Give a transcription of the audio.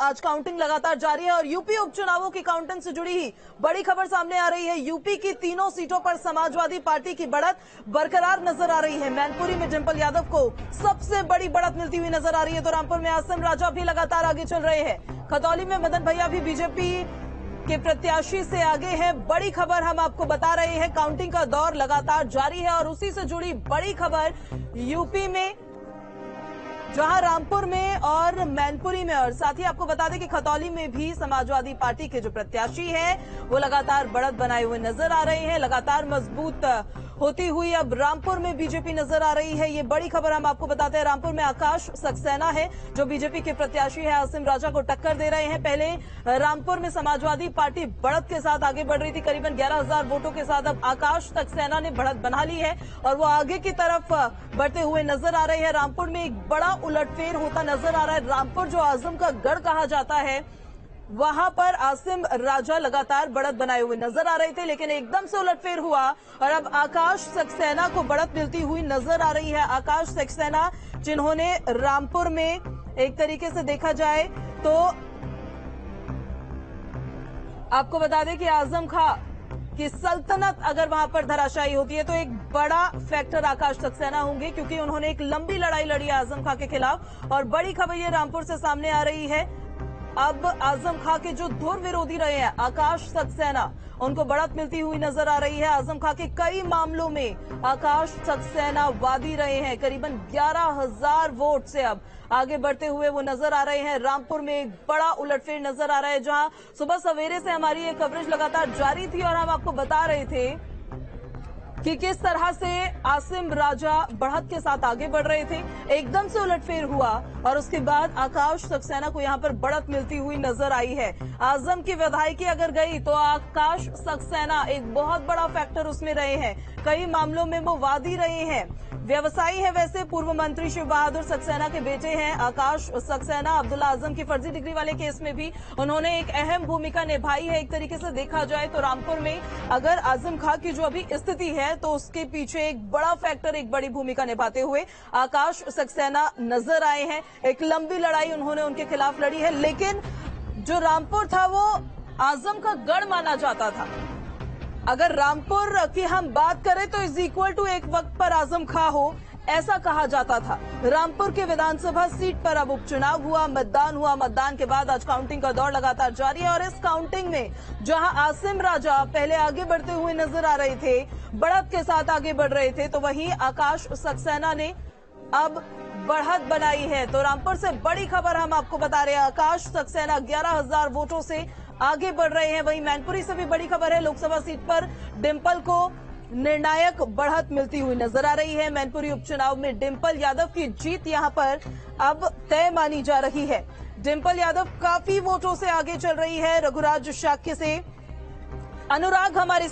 आज काउंटिंग लगातार जारी है और यूपी उपचुनावों की काउंटिंग से जुड़ी ही बड़ी खबर सामने आ रही है। यूपी की तीनों सीटों पर समाजवादी पार्टी की बढ़त बरकरार नजर आ रही है। मैनपुरी में डिंपल यादव को सबसे बड़ी बढ़त मिलती हुई नजर आ रही है तो रामपुर में आसिम राजा भी लगातार आगे चल रहे हैं। खतौली में मदन भैया भी बीजेपी के प्रत्याशी से आगे हैं। बड़ी खबर हम आपको बता रहे हैं, काउंटिंग का दौर लगातार जारी है और उसी से जुड़ी बड़ी खबर यूपी में, जहां रामपुर में और मैनपुरी में, और साथ ही आपको बता दें कि खतौली में भी समाजवादी पार्टी के जो प्रत्याशी हैं वो लगातार बढ़त बनाए हुए नजर आ रहे हैं। लगातार मजबूत होती हुई अब रामपुर में बीजेपी नजर आ रही है। ये बड़ी खबर हम आपको बताते हैं। रामपुर में आकाश सक्सेना है जो बीजेपी के प्रत्याशी है, आसिम राजा को टक्कर दे रहे हैं। पहले रामपुर में समाजवादी पार्टी बढ़त के साथ आगे बढ़ रही थी, करीबन 11,000 वोटों के साथ। अब आकाश सक्सेना ने बढ़त बना ली है और वो आगे की तरफ बढ़ते हुए नजर आ रहे हैं। रामपुर में एक बड़ा उलटफेर होता नजर आ रहा है। रामपुर जो आजम का गढ़ कहा जाता है, वहां पर आसिम राजा लगातार बढ़त बनाए हुए नजर आ रहे थे, लेकिन एकदम से उलटफेर हुआ और अब आकाश सक्सेना को बढ़त मिलती हुई नजर आ रही है। आकाश सक्सेना जिन्होंने रामपुर में एक तरीके से देखा जाए तो आपको बता दें कि आजम खां की सल्तनत अगर वहां पर धराशायी होती है तो एक बड़ा फैक्टर आकाश सक्सेना होंगे, क्योंकि उन्होंने एक लंबी लड़ाई लड़ी है आजम खां के खिलाफ। और बड़ी खबर ये रामपुर से सामने आ रही है, अब आजम खां के जो धुर विरोधी रहे हैं आकाश सक्सेना, उनको बढ़त मिलती हुई नजर आ रही है। आजम खां के कई मामलों में आकाश सक्सेना वादी रहे हैं। करीबन 11,000 वोट से अब आगे बढ़ते हुए वो नजर आ रहे हैं। रामपुर में एक बड़ा उलटफेर नजर आ रहा है, जहां सुबह सवेरे से हमारी ये कवरेज लगातार जारी थी और हम आपको बता रहे थे कि किस तरह से आसिम राजा बढ़त के साथ आगे बढ़ रहे थे। एकदम से उलटफेर हुआ और उसके बाद आकाश सक्सेना को यहां पर बढ़त मिलती हुई नजर आई है। आजम की विधायकी अगर गई तो आकाश सक्सेना एक बहुत बड़ा फैक्टर उसमें रहे हैं। कई मामलों में वो वादी रहे हैं, व्यवसायी है। वैसे पूर्व मंत्री शिव बहादुर सक्सेना के बेटे हैं आकाश सक्सेना। अब्दुल्ला आजम की फर्जी डिग्री वाले केस में भी उन्होंने एक अहम भूमिका निभाई है। एक तरीके से देखा जाए तो रामपुर में अगर आजम खां की जो अभी स्थिति है तो उसके पीछे एक बड़ा फैक्टर, एक बड़ी भूमिका निभाते हुए आकाश सक्सेना नजर आए हैं। एक लंबी लड़ाई उन्होंने उनके खिलाफ लड़ी है, लेकिन जो रामपुर था वो आजम का गढ़ माना जाता था। अगर रामपुर की हम बात करें तो इज इक्वल टू एक वक्त पर आजम खां हो, ऐसा कहा जाता था। रामपुर के विधानसभा सीट पर अब उपचुनाव हुआ, मतदान हुआ। मतदान के बाद आज काउंटिंग का दौर लगातार जारी है और इस काउंटिंग में जहां आसिम राजा पहले आगे बढ़ते हुए नजर आ रहे थे, बढ़त के साथ आगे बढ़ रहे थे, तो वहीं आकाश सक्सेना ने अब बढ़त बनाई है। तो रामपुर से बड़ी खबर हम आपको बता रहे हैं, आकाश सक्सेना 11,000 वोटों से आगे बढ़ रहे हैं। वहीं मैनपुरी से भी बड़ी खबर है, लोकसभा सीट पर डिंपल को निर्णायक बढ़त मिलती हुई नजर आ रही है। मैनपुरी उपचुनाव में डिंपल यादव की जीत यहां पर अब तय मानी जा रही है। डिंपल यादव काफी वोटों से आगे चल रही है रघुराज शाक्य से। अनुराग हमारे